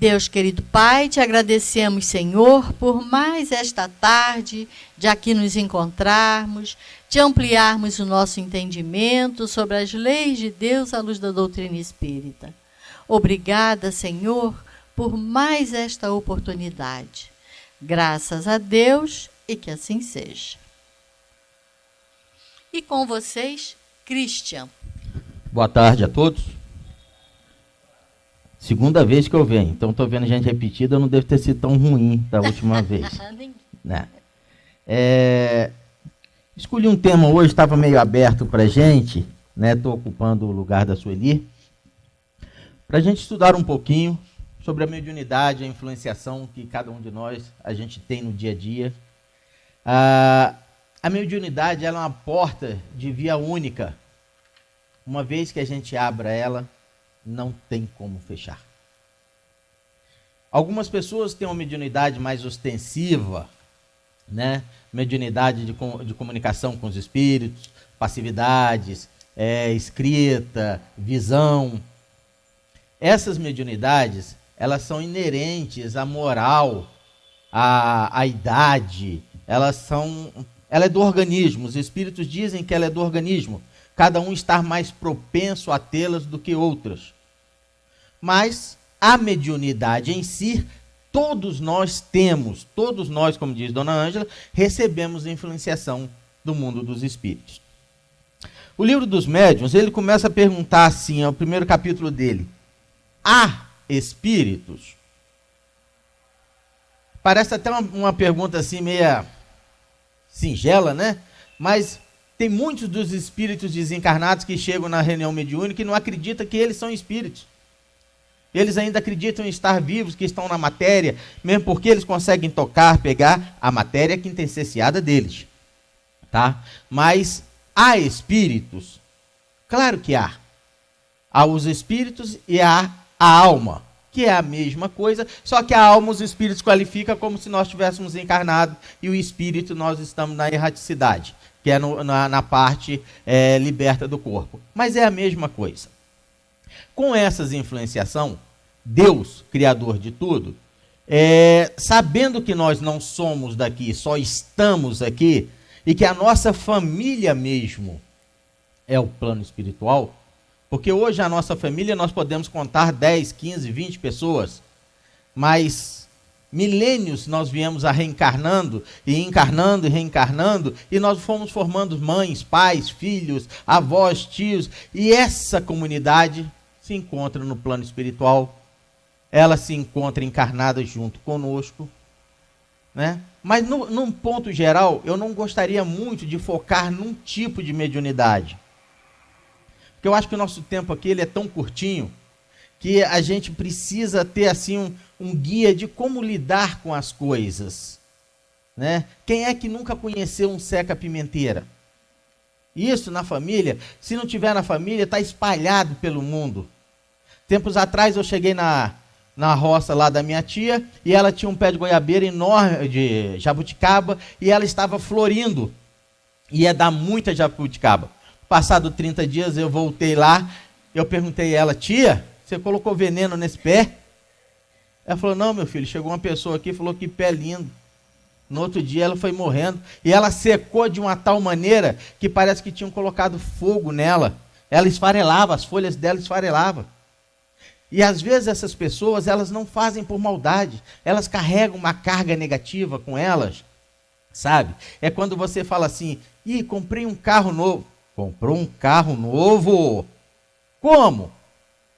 Deus, querido Pai, te agradecemos, Senhor, por mais esta tarde de aqui nos encontrarmos, de ampliarmos o nosso entendimento sobre as leis de Deus à luz da doutrina espírita. Obrigada, Senhor, por mais esta oportunidade. Graças a Deus e que assim seja. E com vocês, Christian. Boa tarde a todos. Segunda vez que eu venho, então estou vendo gente repetida, não deve ter sido tão ruim da última vez. Né? Escolhi um tema hoje, estava meio aberto para a gente, estou ocupando o lugar da Sueli, para a gente estudar um pouquinho sobre a mediunidade, a influenciação que cada um de nós, a gente tem no dia a dia. A mediunidade ela é uma porta de via única. Uma vez que a gente abra ela, não tem como fechar. Algumas pessoas têm uma mediunidade mais ostensiva, mediunidade de comunicação com os espíritos, passividades, escrita, visão. Essas mediunidades, elas são inerentes à moral, à idade, ela é do organismo. Os espíritos dizem que ela é do organismo. Cada um está mais propenso a tê-las do que outras. Mas a mediunidade em si, todos nós temos, todos nós, como diz Dona Ângela, recebemos influenciação do mundo dos espíritos. O livro dos médiuns, ele começa a perguntar assim, é o primeiro capítulo dele. Há espíritos? Parece até uma pergunta assim meia singela, Mas tem muitos dos espíritos desencarnados que chegam na reunião mediúnica e não acreditam que eles são espíritos. Eles ainda acreditam em estar vivos, que estão na matéria, mesmo porque eles conseguem tocar, pegar a matéria quintessenciada deles. Tá? Mas há espíritos? Claro que há. Há os espíritos e há a alma, que é a mesma coisa, só que a alma os espíritos qualificam como se nós estivéssemos encarnados e o espírito nós estamos na erraticidade, que é na parte liberta do corpo. Mas é a mesma coisa. Com essas influenciações, Deus, Criador de tudo, sabendo que nós não somos daqui, só estamos aqui, e que a nossa família mesmo é o plano espiritual, porque hoje a nossa família nós podemos contar 10, 15, 20 pessoas, mas milênios nós viemos a reencarnando, e encarnando e reencarnando, e nós fomos formando mães, pais, filhos, avós, tios, e essa comunidade se encontra no plano espiritual, ela se encontra encarnada junto conosco, Mas num ponto geral, eu não gostaria muito de focar num tipo de mediunidade, porque eu acho que o nosso tempo aqui ele é tão curtinho, que a gente precisa ter assim um guia de como lidar com as coisas, Quem é que nunca conheceu um Seca Pimenteira? Isso na família, se não tiver na família, está espalhado pelo mundo. Tempos atrás eu cheguei na roça lá da minha tia, e ela tinha um pé de goiabeira enorme, de jabuticaba, e ela estava florindo, ia dar muita jabuticaba. Passado 30 dias eu voltei lá, eu perguntei a ela, tia, você colocou veneno nesse pé? Ela falou, não meu filho, chegou uma pessoa aqui e falou que pé lindo. No outro dia ela foi morrendo, e ela secou de uma tal maneira, que parece que tinham colocado fogo nela. Ela esfarelava, as folhas dela esfarelavam. E às vezes essas pessoas, elas não fazem por maldade, elas carregam uma carga negativa com elas, sabe? É quando você fala assim, comprei um carro novo. Comprou um carro novo? Como?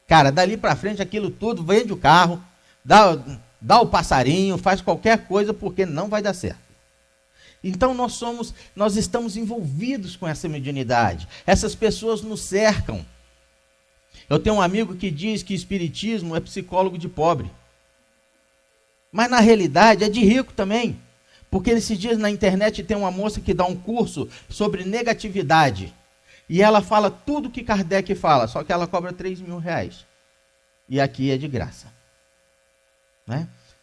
Cara, dali para frente aquilo tudo, vende o carro, dá o passarinho, faz qualquer coisa, porque não vai dar certo. Então nós estamos envolvidos com essa mediunidade, essas pessoas nos cercam. Eu tenho um amigo que diz que espiritismo é psicólogo de pobre. Mas na realidade é de rico também. Porque esses dias na internet tem uma moça que dá um curso sobre negatividade. E ela fala tudo que Kardec fala, só que ela cobra 3 mil reais. E aqui é de graça.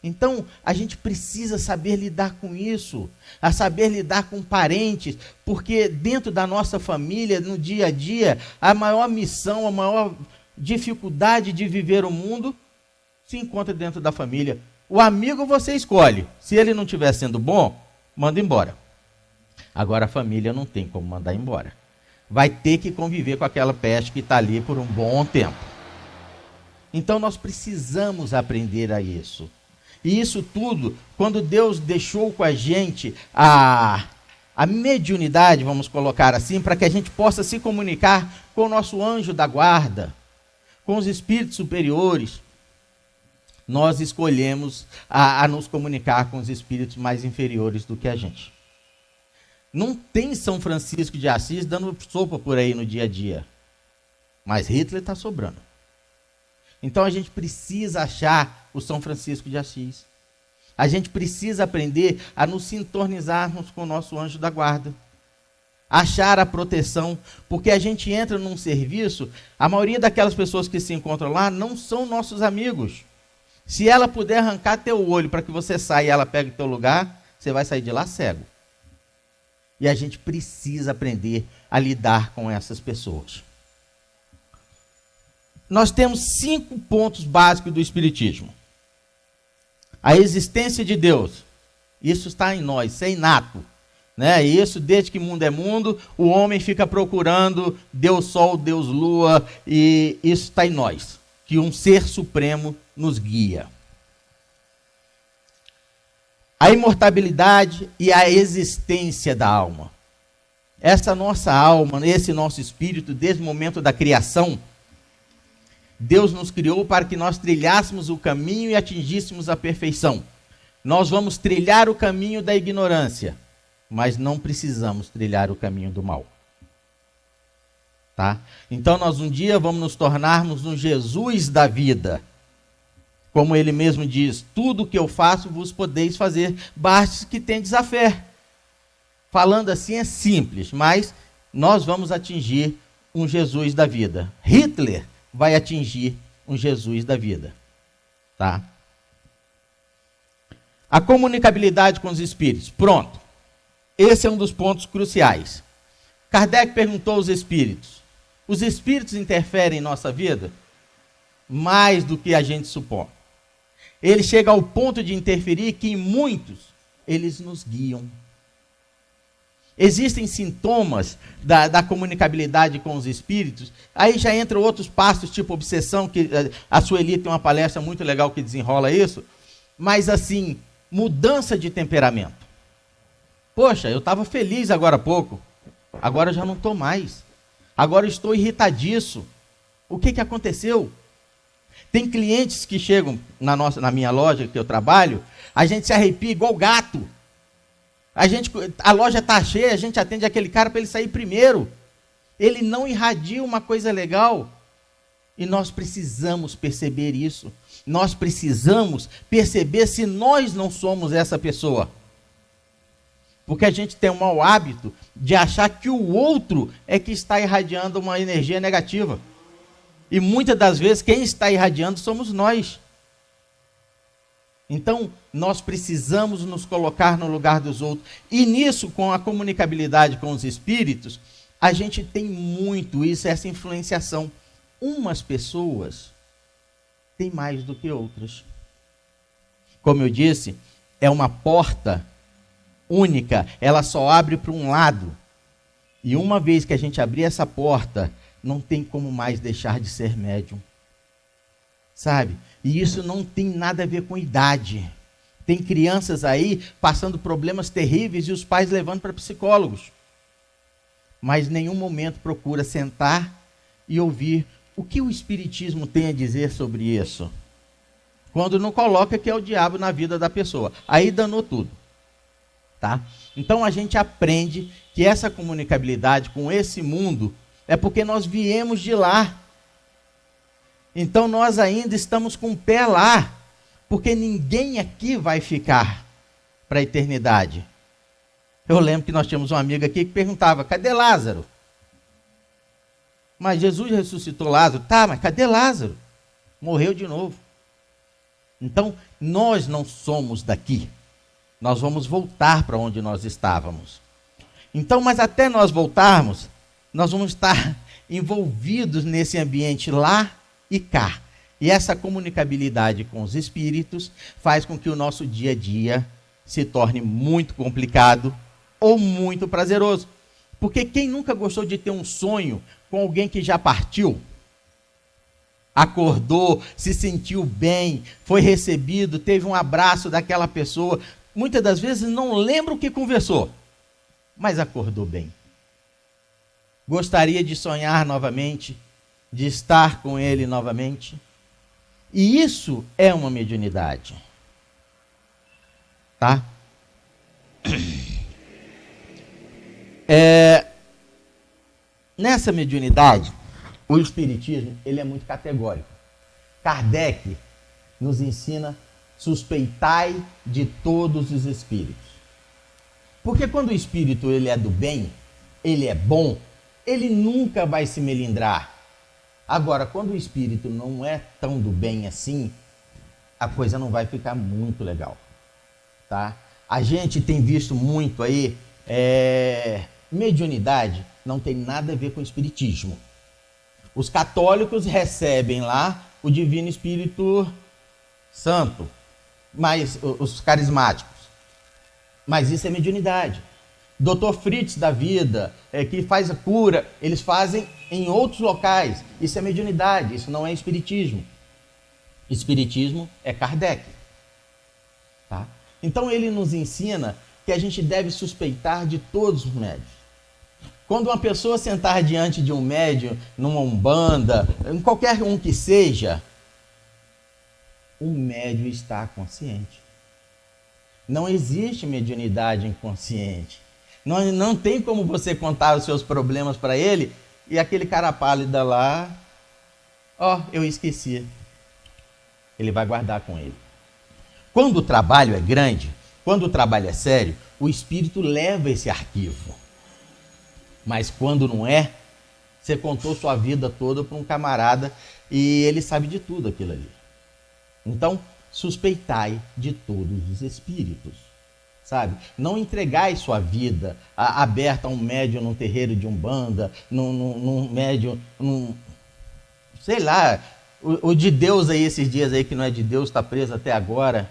Então, a gente precisa saber lidar com isso, a saber lidar com parentes, porque dentro da nossa família, no dia a dia, a maior missão, a maior dificuldade de viver o mundo se encontra dentro da família. O amigo você escolhe. Se ele não estiver sendo bom, manda embora. Agora a família não tem como mandar embora. Vai ter que conviver com aquela peste que está ali por um bom tempo. Então nós precisamos aprender a isso. E isso tudo, quando Deus deixou com a gente a mediunidade, vamos colocar assim, para que a gente possa se comunicar com o nosso anjo da guarda, com os espíritos superiores, nós escolhemos a nos comunicar com os espíritos mais inferiores do que a gente. Não tem São Francisco de Assis dando sopa por aí no dia a dia, mas Hitler está sobrando. Então a gente precisa achar o São Francisco de Assis. A gente precisa aprender a nos sintonizarmos com o nosso anjo da guarda. Achar a proteção, porque a gente entra num serviço, a maioria daquelas pessoas que se encontram lá não são nossos amigos. Se ela puder arrancar teu olho para que você saia e ela pegue teu lugar, você vai sair de lá cego. E a gente precisa aprender a lidar com essas pessoas. Nós temos 5 pontos básicos do Espiritismo. A existência de Deus. Isso está em nós, isso é inato. Né? Isso, desde que mundo é mundo, o homem fica procurando Deus Sol, Deus Lua, e isso está em nós. Que um ser supremo nos guia. A imortalidade e a existência da alma. Essa nossa alma, esse nosso espírito, desde o momento da criação, Deus nos criou para que nós trilhássemos o caminho e atingíssemos a perfeição. Nós vamos trilhar o caminho da ignorância, mas não precisamos trilhar o caminho do mal. Tá? Então nós um dia vamos nos tornarmos um Jesus da vida. Como ele mesmo diz, tudo que eu faço vos podeis fazer, basta que tendes a fé. Falando assim é simples, mas nós vamos atingir um Jesus da vida. Hitler vai atingir um Jesus da vida. Tá? A comunicabilidade com os espíritos. Pronto. Esse é um dos pontos cruciais. Kardec perguntou aos espíritos: os espíritos interferem em nossa vida? Mais do que a gente supõe. Ele chega ao ponto de interferir que em muitos eles nos guiam. Existem sintomas da comunicabilidade com os espíritos. Aí já entram outros passos, tipo obsessão, que a Sueli tem uma palestra muito legal que desenrola isso. Mas assim, mudança de temperamento. Poxa, eu estava feliz agora há pouco. Agora eu já não estou mais. Agora eu estou irritadiço. O que aconteceu? Tem clientes que chegam na minha loja, que eu trabalho, a gente se arrepia igual gato. A loja está cheia, a gente atende aquele cara para ele sair primeiro. Ele não irradia uma coisa legal. E nós precisamos perceber isso. Nós precisamos perceber se nós não somos essa pessoa. Porque a gente tem um mau hábito de achar que o outro é que está irradiando uma energia negativa. E muitas das vezes quem está irradiando somos nós. Então, nós precisamos nos colocar no lugar dos outros. E nisso, com a comunicabilidade com os espíritos, a gente tem muito isso, essa influenciação. Umas pessoas têm mais do que outras. Como eu disse, é uma porta única, ela só abre para um lado. E uma vez que a gente abrir essa porta, não tem como mais deixar de ser médium. Sabe? E isso não tem nada a ver com idade. Tem crianças aí passando problemas terríveis e os pais levando para psicólogos. Mas em nenhum momento procura sentar e ouvir o que o Espiritismo tem a dizer sobre isso. Quando não coloca que é o diabo na vida da pessoa. Aí danou tudo. Tá? Então a gente aprende que essa comunicabilidade com esse mundo é porque nós viemos de lá. Então nós ainda estamos com o pé lá. Porque ninguém aqui vai ficar para a eternidade. Eu lembro que nós tínhamos um amigo aqui que perguntava: cadê Lázaro? Mas Jesus ressuscitou Lázaro. Tá, mas cadê Lázaro? Morreu de novo. Então nós não somos daqui. Nós vamos voltar para onde nós estávamos. Então, mas até nós voltarmos, nós vamos estar envolvidos nesse ambiente lá e cá. E essa comunicabilidade com os espíritos faz com que o nosso dia a dia se torne muito complicado ou muito prazeroso. Porque quem nunca gostou de ter um sonho com alguém que já partiu? Acordou, se sentiu bem, foi recebido, teve um abraço daquela pessoa. Muitas das vezes não lembra o que conversou, mas acordou bem. Gostaria de sonhar novamente, de estar com ele novamente. E isso é uma mediunidade. Tá? Nessa mediunidade, o espiritismo ele é muito categórico. Kardec nos ensina: suspeitai de todos os espíritos. Porque quando o espírito ele é do bem, ele é bom, ele nunca vai se melindrar. Agora, quando o espírito não é tão do bem assim, a coisa não vai ficar muito legal. Tá? A gente tem visto muito aí, mediunidade não tem nada a ver com espiritismo. Os católicos recebem lá o Divino Espírito Santo, mas os carismáticos. Mas isso é mediunidade. Dr. Fritz da vida, que faz a cura, eles fazem em outros locais. Isso é mediunidade, isso não é espiritismo. Espiritismo é Kardec. Tá? Então ele nos ensina que a gente deve suspeitar de todos os médiuns. Quando uma pessoa sentar diante de um médium, numa umbanda, em qualquer um que seja, o médium está consciente. Não existe mediunidade inconsciente. Não tem como você contar os seus problemas para ele e aquele cara pálido lá, eu esqueci. Ele vai guardar com ele. Quando o trabalho é grande, quando o trabalho é sério, o espírito leva esse arquivo. Mas quando não é, você contou sua vida toda para um camarada e ele sabe de tudo aquilo ali. Então, suspeitai de todos os espíritos, sabe? Não entregais sua vida aberta a um médium num terreiro de umbanda, num médium, sei lá, o de Deus aí esses dias aí que não é de Deus está preso até agora.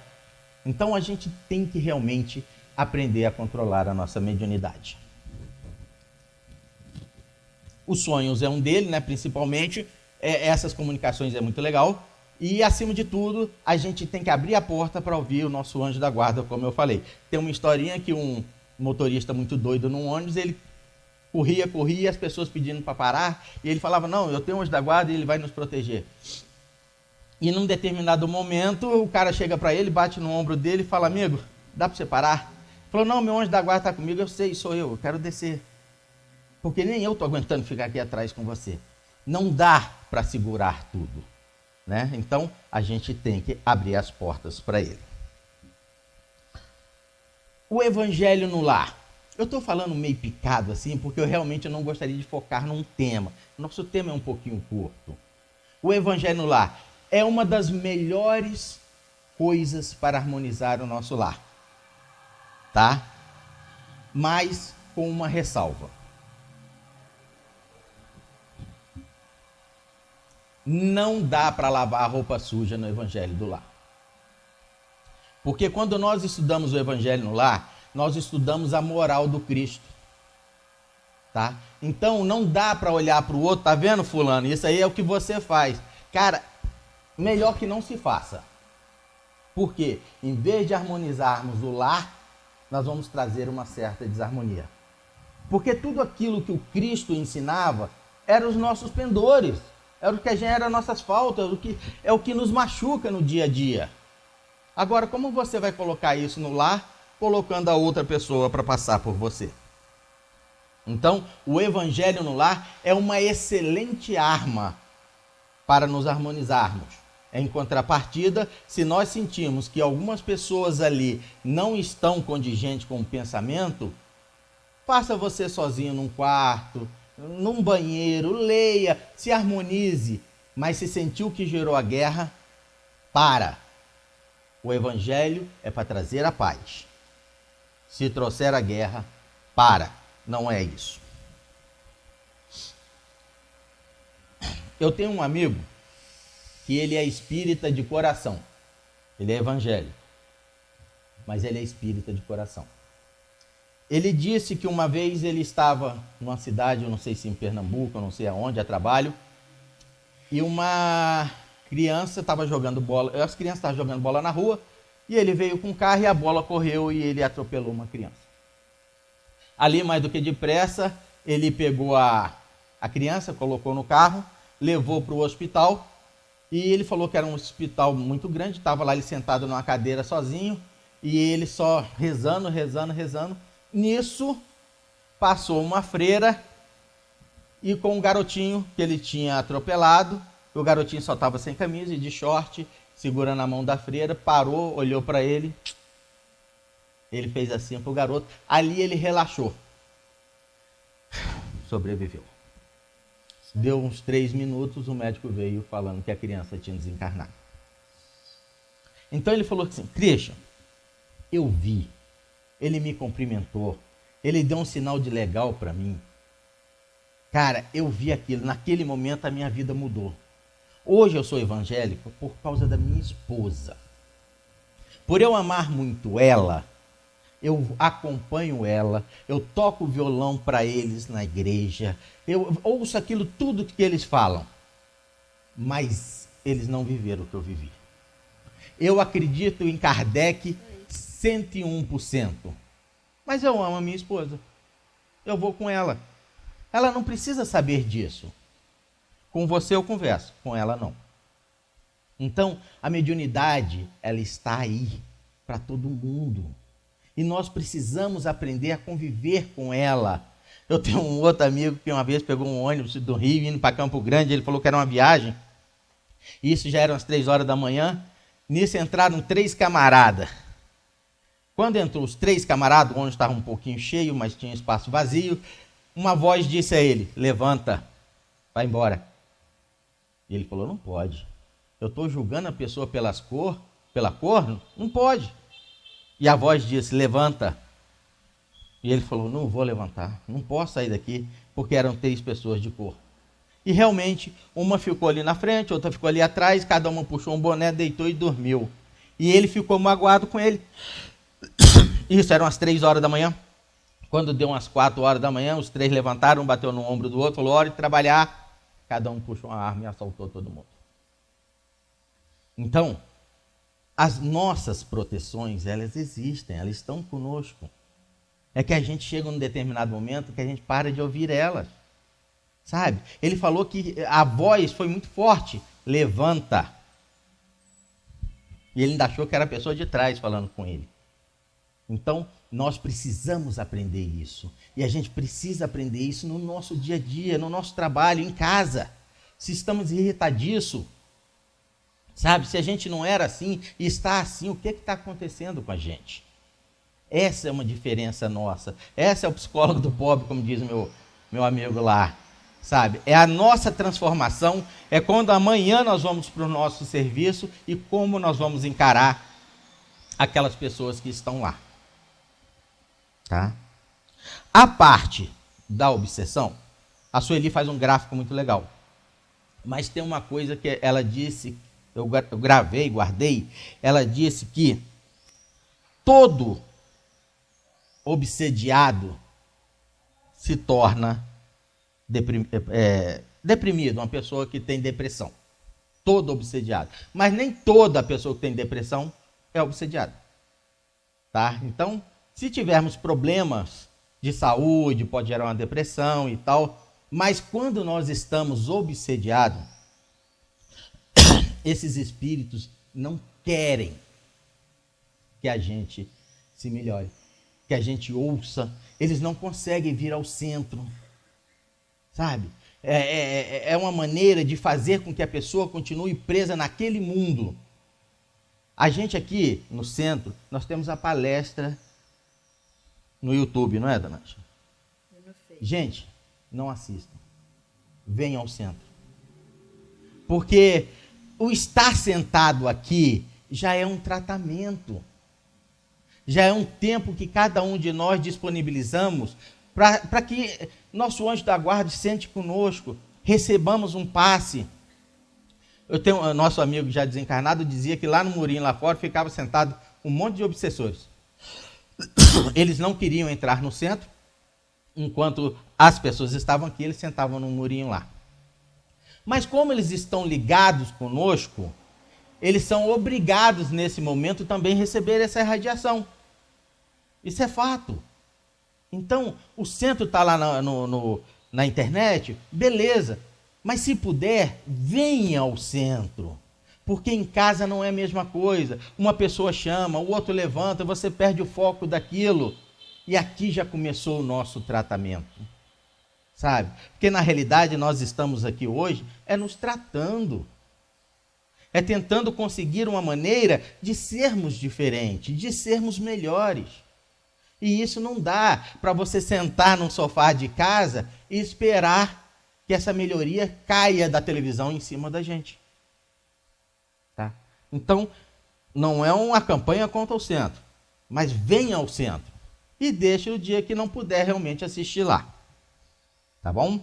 Então a gente tem que realmente aprender a controlar a nossa mediunidade. Os sonhos é um dele, né? Principalmente, essas comunicações é muito legal. E, acima de tudo, a gente tem que abrir a porta para ouvir o nosso anjo da guarda, como eu falei. Tem uma historinha que um motorista muito doido num ônibus, ele corria, as pessoas pedindo para parar, e ele falava: não, eu tenho um anjo da guarda e ele vai nos proteger. E num determinado momento, o cara chega para ele, bate no ombro dele e fala: amigo, dá para você parar? Ele falou: não, meu anjo da guarda está comigo, eu sei, sou eu quero descer. Porque nem eu estou aguentando ficar aqui atrás com você. Não dá para segurar tudo. Né? Então, a gente tem que abrir as portas para ele. O evangelho no lar. Eu estou falando meio picado assim, porque eu realmente não gostaria de focar num tema. Nosso tema é um pouquinho curto. O evangelho no lar é uma das melhores coisas para harmonizar o nosso lar. Tá? Mas com uma ressalva. Não dá para lavar a roupa suja no evangelho do lar. Porque quando nós estudamos o evangelho no lar, nós estudamos a moral do Cristo. Tá? Então não dá para olhar para o outro, tá vendo, fulano? Isso aí é o que você faz. Cara, melhor que não se faça. Porque em vez de harmonizarmos o lar, nós vamos trazer uma certa desarmonia. Porque tudo aquilo que o Cristo ensinava eram os nossos pendores. Era o que gera nossas faltas, é o que nos machuca no dia a dia. Agora, como você vai colocar isso no lar, colocando a outra pessoa para passar por você? Então, o evangelho no lar é uma excelente arma para nos harmonizarmos. Em contrapartida, se nós sentimos que algumas pessoas ali não estão condigentes com o pensamento, faça você sozinho num quarto, num banheiro, leia, se harmonize, mas se sentiu que gerou a guerra, para. O evangelho é para trazer a paz. Se trouxer a guerra, para. Não é isso. Eu tenho um amigo que ele é espírita de coração. Ele é evangélico, mas ele é espírita de coração. Ele disse que uma vez ele estava numa cidade, eu não sei se em Pernambuco, eu não sei aonde, a trabalho, e uma criança estava jogando bola, as crianças estavam jogando bola na rua, e ele veio com o carro e a bola correu e ele atropelou uma criança. Ali, mais do que depressa, ele pegou a criança, colocou no carro, levou para o hospital, e ele falou que era um hospital muito grande, estava lá ele sentado numa cadeira sozinho, e ele só rezando. Nisso, passou uma freira e com um garotinho que ele tinha atropelado, o garotinho só estava sem camisa e de short, segurando a mão da freira, parou, olhou para ele, ele fez assim para o garoto, ali ele relaxou, sobreviveu. Deu uns 3 minutos, o médico veio falando que a criança tinha desencarnado. Então ele falou assim, Christian, eu vi, ele me cumprimentou, ele deu um sinal de legal para mim. Cara, eu vi aquilo, naquele momento a minha vida mudou. Hoje eu sou evangélico por causa da minha esposa. Por eu amar muito ela, eu acompanho ela, eu toco violão para eles na igreja, eu ouço aquilo tudo que eles falam, mas eles não viveram o que eu vivi. Eu acredito em Kardec 101%, mas eu amo a minha esposa, eu vou com ela, ela não precisa saber disso. Com você eu converso, com ela não. Então, a mediunidade, ela está aí para todo mundo. E nós precisamos aprender a conviver com ela. Eu tenho um outro amigo que uma vez pegou um ônibus do Rio, indo para Campo Grande, ele falou que era uma viagem. Isso já eram as 3 horas da manhã. Nisso entraram 3 camaradas. Quando entrou os 3 camaradas, o ônibus estava um pouquinho cheio, mas tinha espaço vazio. Uma voz disse a ele, levanta, vai embora. E ele falou, não pode. Eu estou julgando a pessoa pela cor? Não pode. E a voz disse, levanta. E ele falou, não vou levantar, não posso sair daqui, porque eram 3 pessoas de cor. E realmente, uma ficou ali na frente, outra ficou ali atrás, cada uma puxou um boné, deitou e dormiu. E ele ficou magoado com ele. Isso, eram as 3 horas da manhã. Quando deu umas 4 horas da manhã, os 3 levantaram, um bateu no ombro do outro, falou, hora de trabalhar. Cada um puxou uma arma e assaltou todo mundo. Então, as nossas proteções, elas existem, elas estão conosco. É que a gente chega num determinado momento que a gente para de ouvir elas. Sabe? Ele falou que a voz foi muito forte. Levanta. E ele ainda achou que era a pessoa de trás falando com ele. Então, nós precisamos aprender isso. E a gente precisa aprender isso no nosso dia a dia, no nosso trabalho, em casa. Se estamos irritadiços, sabe? Se a gente não era assim e está assim, o que está acontecendo com a gente? Essa é uma diferença nossa. Essa é o psicólogo do pobre, como diz meu amigo lá. Sabe? É a nossa transformação, é quando amanhã nós vamos para o nosso serviço e como nós vamos encarar aquelas pessoas que estão lá. Tá? A parte da obsessão, a Sueli faz um gráfico muito legal. Mas tem uma coisa que ela disse, eu gravei, guardei, ela disse que todo obsediado se torna deprimido, uma pessoa que tem depressão. Todo obsediado. Mas nem toda pessoa que tem depressão é obsediada. Tá? Então, se tivermos problemas de saúde, pode gerar uma depressão e tal, mas quando nós estamos obsediados, esses espíritos não querem que a gente se melhore, que a gente ouça, eles não conseguem vir ao centro, sabe? É uma maneira de fazer com que a pessoa continue presa naquele mundo. A gente aqui no centro, nós temos a palestra no YouTube, não é, dona Anja? Gente, não assistam. Venham ao centro. Porque o estar sentado aqui já é um tratamento. Já é um tempo que cada um de nós disponibilizamos para que nosso anjo da guarda sente conosco, recebamos um passe. Eu tenho nosso amigo já desencarnado dizia que lá no murinho lá fora ficava sentado um monte de obsessores. Eles não queriam entrar no centro, enquanto as pessoas estavam aqui, eles sentavam no murinho lá. Mas como eles estão ligados conosco, eles são obrigados nesse momento também a receber essa irradiação. Isso é fato. Então, o centro está lá na internet, beleza. Mas se puder, venha ao centro. Porque em casa não é a mesma coisa. Uma pessoa chama, o outro levanta, você perde o foco daquilo. E aqui já começou o nosso tratamento. Sabe? Porque na realidade nós estamos aqui hoje nos tratando. É tentando conseguir uma maneira de sermos diferentes, de sermos melhores. E isso não dá para você sentar num sofá de casa e esperar que essa melhoria caia da televisão em cima da gente. Tá? Então, não é uma campanha contra o centro, mas venha ao centro e deixe o dia que não puder realmente assistir lá. Tá bom?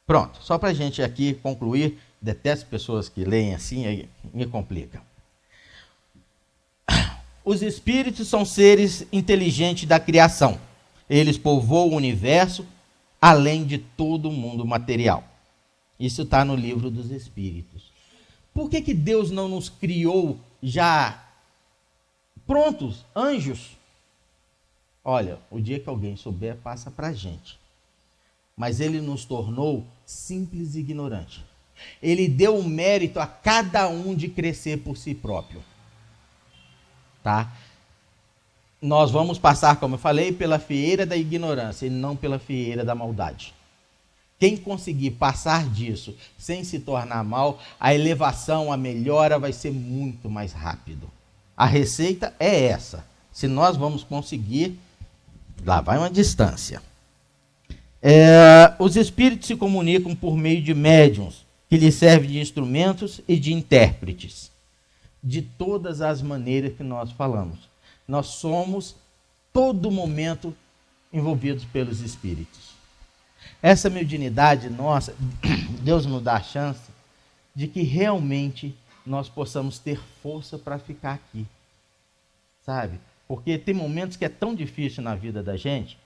Pronto, só para a gente aqui concluir, detesto pessoas que leem assim, aí me complica. Os espíritos são seres inteligentes da criação. Eles povoam o universo, além de todo o mundo material. Isso está no livro dos Espíritos. Por que Deus não nos criou já prontos, anjos? Olha, o dia que alguém souber, passa para a gente. Mas ele nos tornou simples e ignorantes. Ele deu o mérito a cada um de crescer por si próprio. Tá? Nós vamos passar, como eu falei, pela fieira da ignorância e não pela fieira da maldade. Quem conseguir passar disso sem se tornar mal, a elevação, a melhora vai ser muito mais rápido. A receita é essa. Se nós vamos conseguir, lá vai uma distância. Os espíritos se comunicam por meio de médiuns, que lhes servem de instrumentos e de intérpretes. De todas as maneiras que nós falamos. Nós somos, todo momento, envolvidos pelos espíritos. Essa mediunidade nossa, Deus nos dá a chance de que realmente nós possamos ter força para ficar aqui. Sabe? Porque tem momentos que é tão difícil na vida da gente,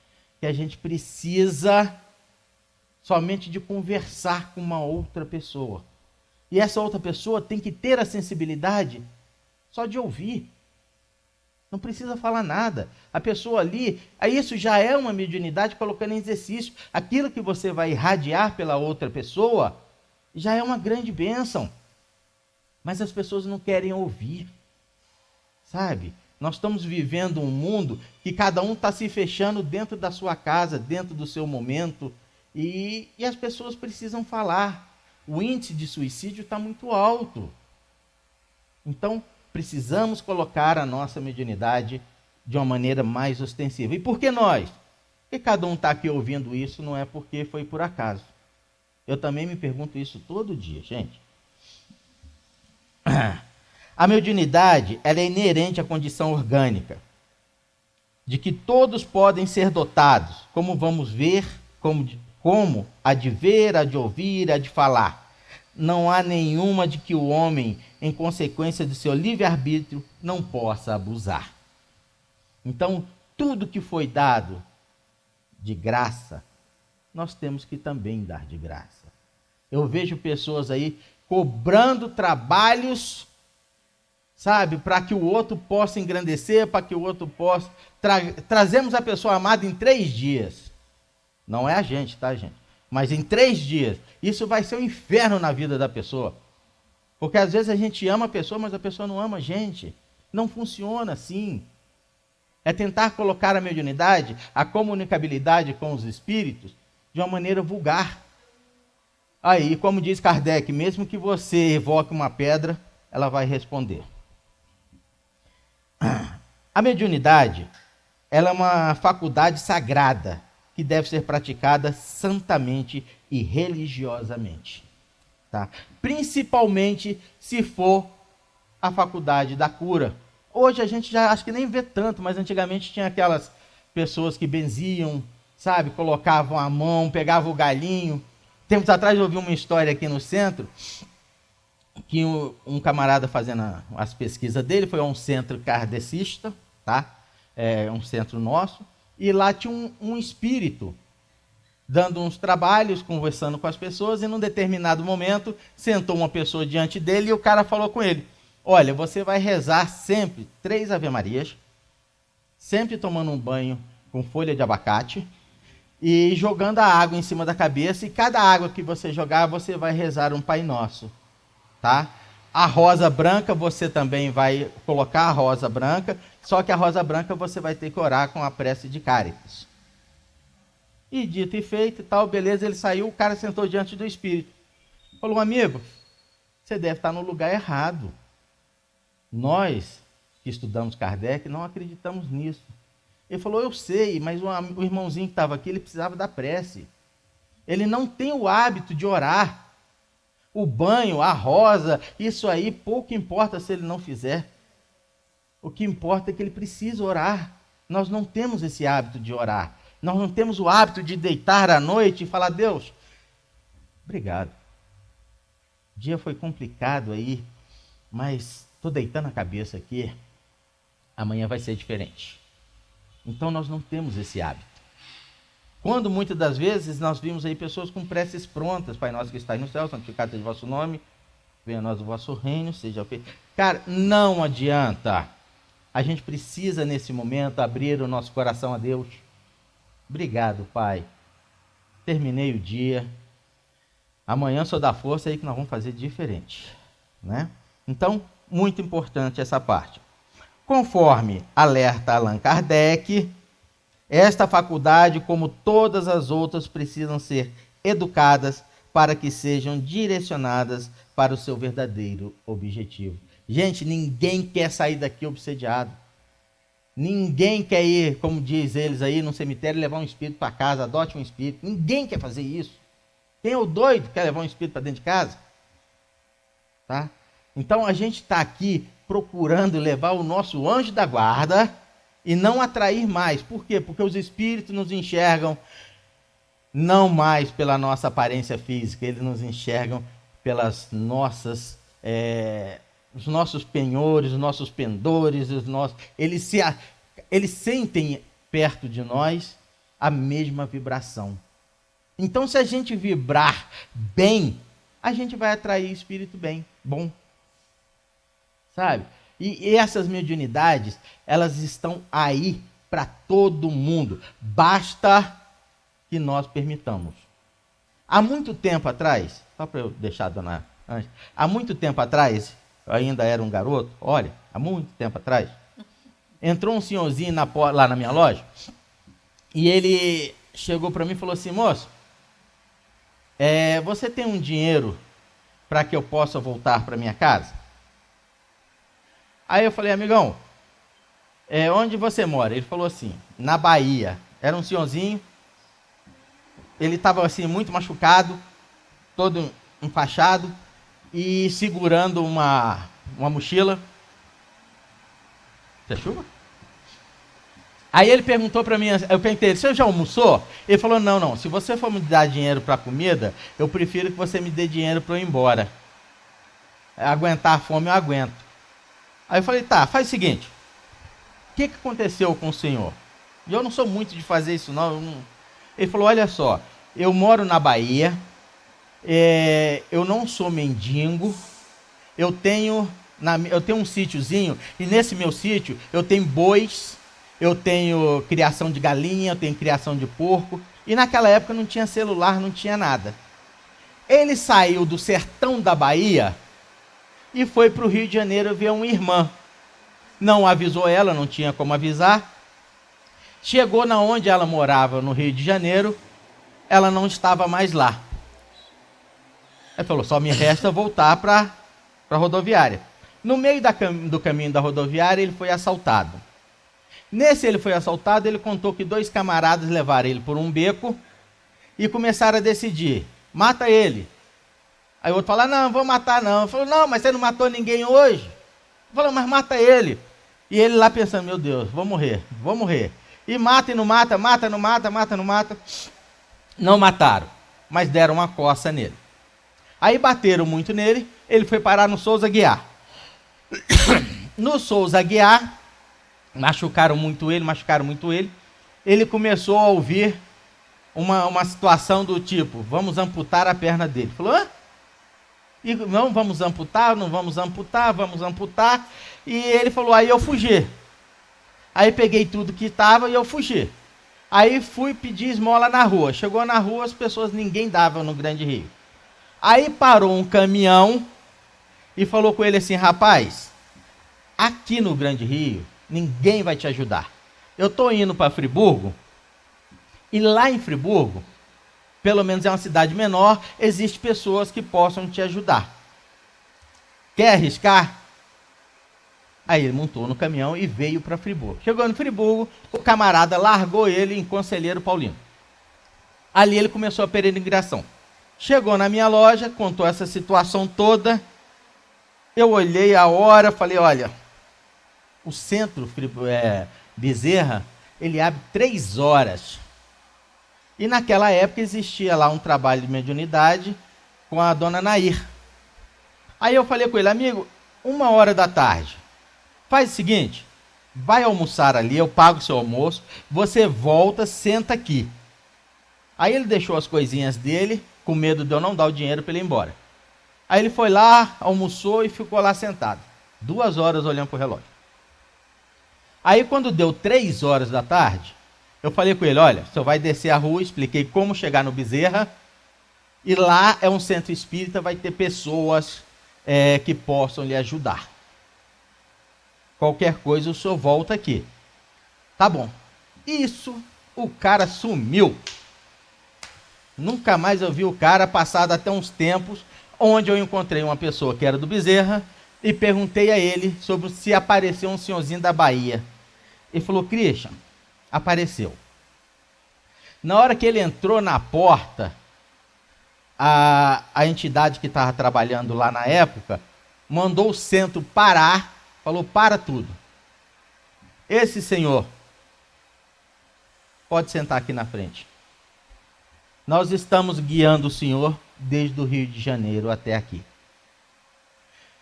que a gente precisa somente de conversar com uma outra pessoa. E essa outra pessoa tem que ter a sensibilidade só de ouvir. Não precisa falar nada. A pessoa ali, isso já é uma mediunidade colocando em exercício. Aquilo que você vai irradiar pela outra pessoa, já é uma grande bênção. Mas as pessoas não querem ouvir. Sabe? Nós estamos vivendo um mundo que cada um está se fechando dentro da sua casa, dentro do seu momento. E as pessoas precisam falar. O índice de suicídio está muito alto. Então, precisamos colocar a nossa mediunidade de uma maneira mais ostensiva. E por que nós? Porque cada um está aqui ouvindo isso, não é porque foi por acaso. Eu também me pergunto isso todo dia, gente. A mediunidade, ela é inerente à condição orgânica, de que todos podem ser dotados, como vamos ver, como a de ver, a de ouvir, a de falar. Não há nenhuma de que o homem, em consequência do seu livre-arbítrio, não possa abusar. Então, tudo que foi dado de graça, nós temos que também dar de graça. Eu vejo pessoas aí cobrando trabalhos, sabe, para que o outro possa engrandecer, para que o outro possa... Trazemos a pessoa amada em 3 dias. Não é a gente, tá, gente? Mas em 3 dias, isso vai ser um inferno na vida da pessoa. Porque às vezes a gente ama a pessoa, mas a pessoa não ama a gente. Não funciona assim. É tentar colocar a mediunidade, a comunicabilidade com os espíritos, de uma maneira vulgar. Aí, como diz Kardec, mesmo que você evoque uma pedra, ela vai responder. A mediunidade, ela é uma faculdade sagrada, que deve ser praticada santamente e religiosamente. Tá? Principalmente se for a faculdade da cura. Hoje a gente já acho que nem vê tanto, mas antigamente tinha aquelas pessoas que benziam, sabe? Colocavam a mão, pegavam o galinho Tempos atrás eu ouvi uma história aqui no centro, que um camarada fazendo as pesquisas dele, foi a um centro kardecista, tá? Um centro nosso, e lá tinha um espírito, dando uns trabalhos, conversando com as pessoas, e num determinado momento, sentou uma pessoa diante dele, e o cara falou com ele, olha, você vai rezar sempre 3 Ave-Marias, sempre tomando um banho com folha de abacate, e jogando a água em cima da cabeça, e cada água que você jogar, você vai rezar um Pai Nosso. Tá? A rosa branca, você também vai colocar a rosa branca, só que a rosa branca você vai ter que orar com a prece de Cáritas. E dito e feito e tal, beleza, ele saiu, o cara sentou diante do Espírito. Falou, amigo, você deve estar no lugar errado. Nós, que estudamos Kardec, não acreditamos nisso. Ele falou, eu sei, mas o irmãozinho que estava aqui, ele precisava da prece. Ele não tem o hábito de orar. O banho, a rosa, isso aí, pouco importa se ele não fizer. O que importa é que ele precisa orar. Nós não temos esse hábito de orar. Nós não temos o hábito de deitar à noite e falar, Deus, obrigado. O dia foi complicado aí, mas estou deitando a cabeça aqui. Amanhã vai ser diferente. Então nós não temos esse hábito. Quando muitas das vezes nós vimos aí pessoas com preces prontas, Pai nosso que está no céu, santificado seja o vosso nome, venha a nós o vosso reino, seja feito. Cara, não adianta. A gente precisa nesse momento abrir o nosso coração a Deus. Obrigado, Pai. Terminei o dia. Amanhã só dá força aí que nós vamos fazer diferente, né? Então, muito importante essa parte. Conforme alerta Allan Kardec, esta faculdade, como todas as outras, precisam ser educadas para que sejam direcionadas para o seu verdadeiro objetivo. Gente, ninguém quer sair daqui obsediado. Ninguém quer ir, como diz eles aí, no cemitério, levar um espírito para casa, adote um espírito. Ninguém quer fazer isso. Quem é o doido que quer levar um espírito para dentro de casa? Tá? Então, a gente está aqui procurando levar o nosso anjo da guarda e não atrair mais. Por quê? Porque os espíritos nos enxergam não mais pela nossa aparência física, eles nos enxergam pelas nossas, os nossos penhores, os nossos pendores, eles sentem perto de nós a mesma vibração. Então, se a gente vibrar bem, a gente vai atrair espírito bom. Sabe? E essas mediunidades, elas estão aí para todo mundo. Basta que nós permitamos. Há muito tempo atrás, só para eu deixar a dona Ângela, há muito tempo atrás, eu ainda era um garoto, olha, há muito tempo atrás, entrou um senhorzinho lá na minha loja, e ele chegou para mim e falou assim, moço, você tem um dinheiro para que eu possa voltar para minha casa? Aí eu falei, amigão, onde você mora? Ele falou assim, na Bahia. Era um senhorzinho, ele estava assim muito machucado, todo enfaixado e segurando uma mochila. Você é chuva? Aí ele perguntou para mim, eu perguntei, você já almoçou? Ele falou, não, se você for me dar dinheiro para comida, eu prefiro que você me dê dinheiro para eu ir embora. Aguentar a fome eu aguento. Aí eu falei, tá, faz o seguinte, o que aconteceu com o senhor? E eu não sou muito de fazer isso não. Ele falou, olha só, eu moro na Bahia, eu não sou mendigo, eu tenho um sítiozinho, e nesse meu sítio eu tenho bois, eu tenho criação de galinha, eu tenho criação de porco, e naquela época não tinha celular, não tinha nada. Ele saiu do sertão da Bahia e foi para o Rio de Janeiro ver uma irmã. Não avisou ela, não tinha como avisar. Chegou na onde ela morava, no Rio de Janeiro, ela não estava mais lá. Ele falou, só me resta voltar para a rodoviária. No meio do caminho da rodoviária, ele foi assaltado. Nesse ele foi assaltado, ele contou que 2 camaradas levaram ele por um beco e começaram a decidir, mata ele. Aí o outro falou, não vou matar não. Ele falou, não, mas você não matou ninguém hoje. Ele falou, mas mata ele. E ele lá pensando, meu Deus, vou morrer. E mata e não mata, mata, não mata. Não mataram. mas deram uma coça nele. Aí bateram muito nele, ele foi parar no Souza Aguiar. No Souza Aguiar, machucaram muito ele, ele começou a ouvir uma situação do tipo, vamos amputar a perna dele. Falou, hã? E não vamos amputar, vamos amputar. E ele falou, aí eu fugi. Aí peguei tudo que estava e eu fugi. Aí fui pedir esmola na rua. Chegou na rua, as pessoas, ninguém dava no Grande Rio. Aí parou um caminhão e falou com ele assim, rapaz, aqui no Grande Rio, ninguém vai te ajudar. Eu estou indo para Friburgo, e lá em Friburgo, pelo menos é uma cidade menor, existem pessoas que possam te ajudar. Quer arriscar? Aí ele montou no caminhão e veio para Friburgo. Chegou no Friburgo, o camarada largou ele em Conselheiro Paulino. Ali ele começou a peregrinação. Chegou na minha loja, contou essa situação toda. Eu olhei a hora, falei, olha, o centro Bezerra, ele abre 3 horas. E naquela época existia lá um trabalho de mediunidade com a dona Nair. Aí eu falei com ele, amigo, 1h da tarde, faz o seguinte, vai almoçar ali, eu pago o seu almoço, você volta, senta aqui. Aí ele deixou as coisinhas dele, com medo de eu não dar o dinheiro para ele ir embora. Aí ele foi lá, almoçou e ficou lá sentado. 2 horas olhando para o relógio. Aí quando deu 3 horas da tarde, eu falei com ele, olha, o senhor vai descer a rua, expliquei como chegar no Bezerra, e lá é um centro espírita, vai ter pessoas que possam lhe ajudar. Qualquer coisa o senhor volta aqui. Tá bom. Isso, o cara sumiu. Nunca mais eu vi o cara, passado até uns tempos, onde eu encontrei uma pessoa que era do Bezerra, e perguntei a ele sobre se apareceu um senhorzinho da Bahia. Ele falou, Christian, apareceu. Na hora que ele entrou na porta, a entidade que estava trabalhando lá na época, mandou o centro parar, falou, para tudo. Esse senhor, pode sentar aqui na frente. Nós estamos guiando o senhor desde o Rio de Janeiro até aqui.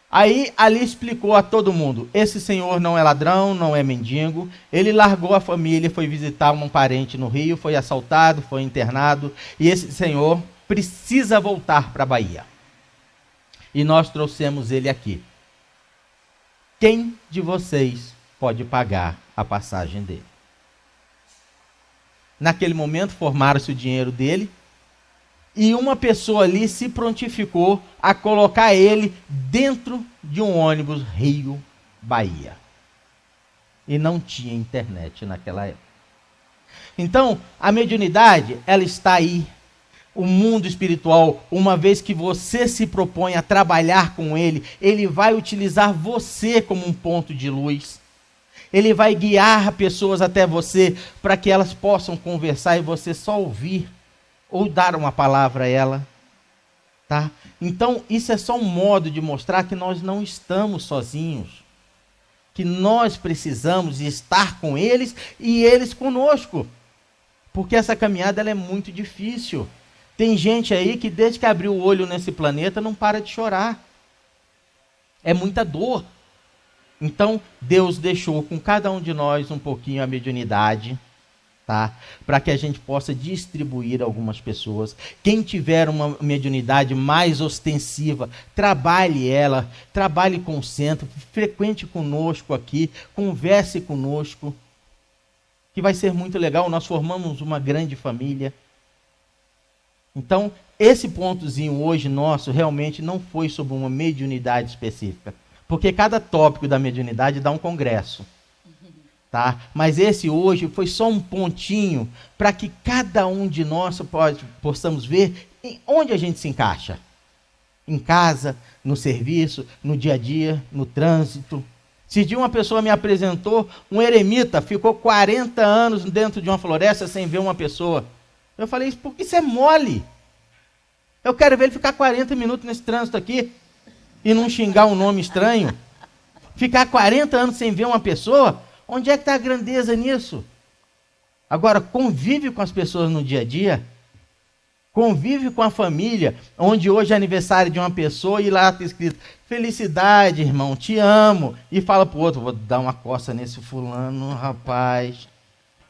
Aí, ali explicou a todo mundo, esse senhor não é ladrão, não é mendigo, ele largou a família, foi visitar um parente no Rio, foi assaltado, foi internado, e esse senhor precisa voltar para a Bahia. E nós trouxemos ele aqui. Quem de vocês pode pagar a passagem dele? Naquele momento, formaram-se o dinheiro dele, e uma pessoa ali se prontificou a colocar ele dentro de um ônibus Rio-Bahia. E não tinha internet naquela época. Então, a mediunidade, ela está aí. O mundo espiritual, uma vez que você se propõe a trabalhar com ele, ele vai utilizar você como um ponto de luz. Ele vai guiar pessoas até você para que elas possam conversar e você só ouvir ou dar uma palavra a ela, tá? Então, isso é só um modo de mostrar que nós não estamos sozinhos, que nós precisamos estar com eles e eles conosco, porque essa caminhada ela é muito difícil. Tem gente aí que desde que abriu o olho nesse planeta não para de chorar. É muita dor. Então, Deus deixou com cada um de nós um pouquinho a mediunidade, tá? Para que a gente possa distribuir a algumas pessoas. Quem tiver uma mediunidade mais ostensiva, trabalhe ela, trabalhe com o centro, frequente conosco aqui, converse conosco, que vai ser muito legal. Nós formamos uma grande família. Então, esse pontozinho hoje nosso realmente não foi sobre uma mediunidade específica. Porque cada tópico da mediunidade dá um congresso, tá? Mas esse hoje foi só um pontinho para que cada um de nós possamos ver onde a gente se encaixa. Em casa, no serviço, no dia a dia, no trânsito. Se de uma pessoa me apresentou, um eremita ficou 40 anos dentro de uma floresta sem ver uma pessoa. Eu falei, porque isso é mole. Eu quero ver ele ficar 40 minutos nesse trânsito aqui. E não xingar um nome estranho, ficar 40 anos sem ver uma pessoa, onde é que está a grandeza nisso? Agora, convive com as pessoas no dia a dia, Convive com a família, onde hoje é aniversário de uma pessoa e lá está escrito: felicidade, irmão, te amo. E fala para o outro: vou dar uma coça nesse fulano, rapaz.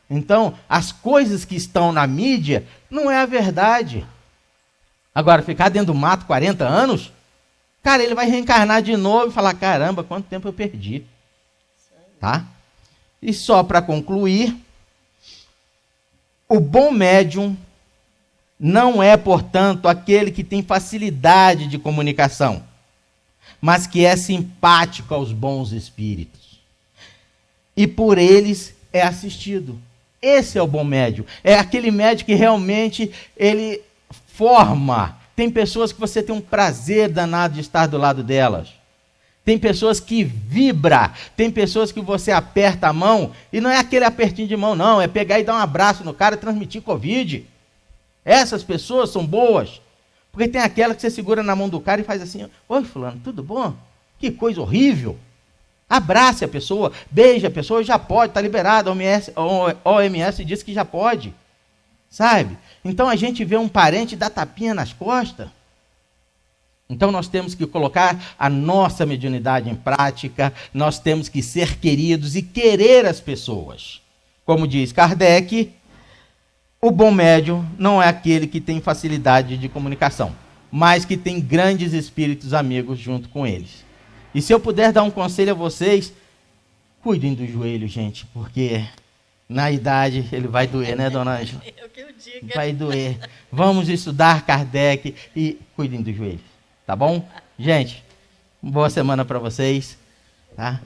Então, as coisas que estão na mídia não é a verdade. Agora, ficar dentro do mato 40 anos, cara, ele vai reencarnar de novo e falar: caramba, quanto tempo eu perdi. Tá? E só para concluir, o bom médium não é, portanto, aquele que tem facilidade de comunicação, mas que é simpático aos bons espíritos. E por eles é assistido. Esse é o bom médium. É aquele médium que realmente ele forma. Tem pessoas que você tem um prazer danado de estar do lado delas. Tem pessoas que vibra. Tem pessoas que você aperta a mão e não é aquele apertinho de mão, não. É pegar e dar um abraço no cara e transmitir Covid. Essas pessoas são boas, porque tem aquela que você segura na mão do cara e faz assim: oi fulano, tudo bom? Que coisa horrível. Abrace a pessoa, beije a pessoa, já pode, está liberado, a OMS diz que já pode, sabe? Então a gente vê um parente dar tapinha nas costas. Então nós temos que colocar a nossa mediunidade em prática, nós temos que ser queridos e querer as pessoas. Como diz Kardec, o bom médium não é aquele que tem facilidade de comunicação, mas que tem grandes espíritos amigos junto com eles. E se eu puder dar um conselho a vocês, cuidem do joelho, gente, porque na idade ele vai doer, né, dona Ângela? Vai doer. Vamos estudar Kardec e cuidem do joelho, tá bom? Gente, boa semana para vocês, tá?